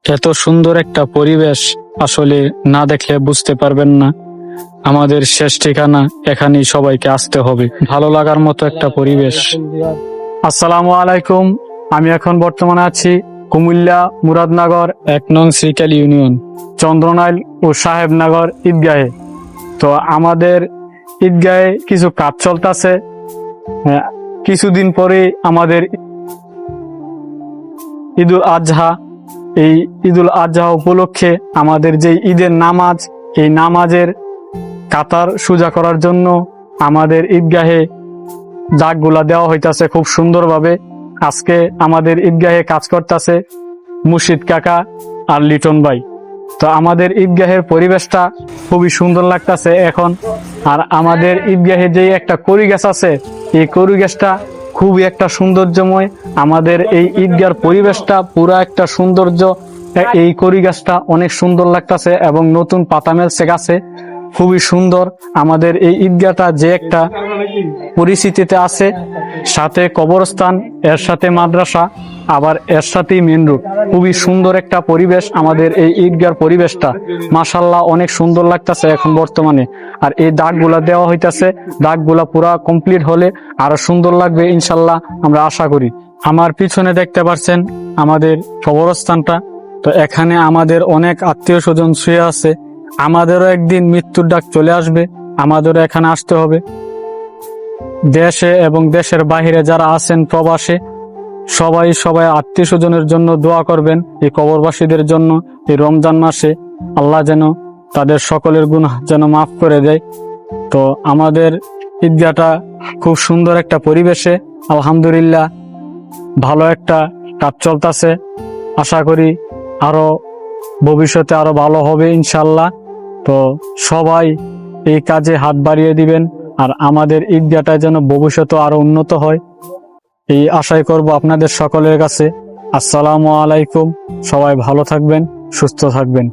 এত সুন্দর একটা পরিবেশ আসলে না দেখলে বুঝতে পারবেন না। আমাদের শেষ ঠিকানা এখানেই, সবাইকে আসতে হবে। ভালো লাগার মতো একটা পরিবেশ। আসসালামু আলাইকুম। আমি এখন বর্তমানে আছি কুমিল্লা মুরাদনগর 1 নং শ্রীকাল ইউনিয়ন, চন্দ্রনাইল ও সাহেবনগর ঈদগাহে। তো আমাদের ঈদগাহে কিছু কাজ চলতেছে। কিছুদিন পরে আমাদের ঈদুল আজহা। এই ঈদুল আজহা উপলক্ষে আমাদের যে ঈদের নামাজ, এই নামাজের কাতার সোজা করার জন্য আমাদের ঈদগাহে দাগগুলা দেওয়া হইতাছে খুব সুন্দরভাবে। আজকে আমাদের ঈদগাহে কাজ করতেছে মুর্শিদ কাকা আর লিটন ভাই। তো আমাদের ঈদগাহের পরিবেশটা খুবই সুন্দর লাগতেছে এখন। আর আমাদের ঈদগাহে যে একটা কড়ি গাছ আছে, এই কড়ি গাছটা খুবই একটা সৌন্দর্যময়। আমাদের এই ঈদগার পরিবেশটা পুরা একটা সৌন্দর্য। এই কড়ি গাছটা অনেক সুন্দর লাগতেছে এবং নতুন পাতা মেলছে গাছে, খুবই সুন্দর। আমাদের এই ঈদগাহটা যে একটা পরিস্থিতিতে আছে, সাথে কবরস্থান, এর সাথে মাদ্রাসা, আবার এর সাথেই মেন রোড। খুবই সুন্দর একটা পরিবেশ আমাদের এই ঈদগার পরিবেশটা। মাশাআল্লাহ, অনেক সুন্দর লাগতেছে এখন বর্তমানে। আর এই দাগগুলা দেওয়া হইতাছে, দাগগুলা পুরা কমপ্লিট হলে আরো সুন্দর লাগবে ইনশাল্লাহ, আমরা আশা করি। আমার পিছনে দেখতে পাচ্ছেন আমাদের কবরস্থানটা। তো এখানে আমাদের অনেক আত্মীয় স্বজন শুয়ে আছে। আমাদেরও একদিন মৃত্যুর ডাক চলে আসবে, আমাদেরও এখানে আসতে হবে। দেশে এবং দেশের বাহিরে যারা আছেন প্রবাসে, সবাই আত্মীয় স্বজনের জন্য দোয়া করবেন, এই কবরবাসীদের জন্য। এই রমজান মাসে আল্লাহ যেন তাদের সকলের গুনাহ যেন মাফ করে দেয়। তো আমাদের ঈদগাহটা খুব সুন্দর একটা পরিবেশে, আলহামদুলিল্লাহ ভালো একটা কাজ চলতেছে। আশা করি আরো ভবিষ্যতে আরো ভালো হবে ইনশাল্লাহ। তো সবাই এই কাজে হাত বাড়িয়ে দিবেন, আর আমাদের ঈদগাহটা যেন ভবিষ্যতে আরো উন্নত হয়, এই আশাই করব আপনাদের সকলের কাছে। আসসালামু আলাইকুম। সবাই ভালো থাকবেন, সুস্থ থাকবেন।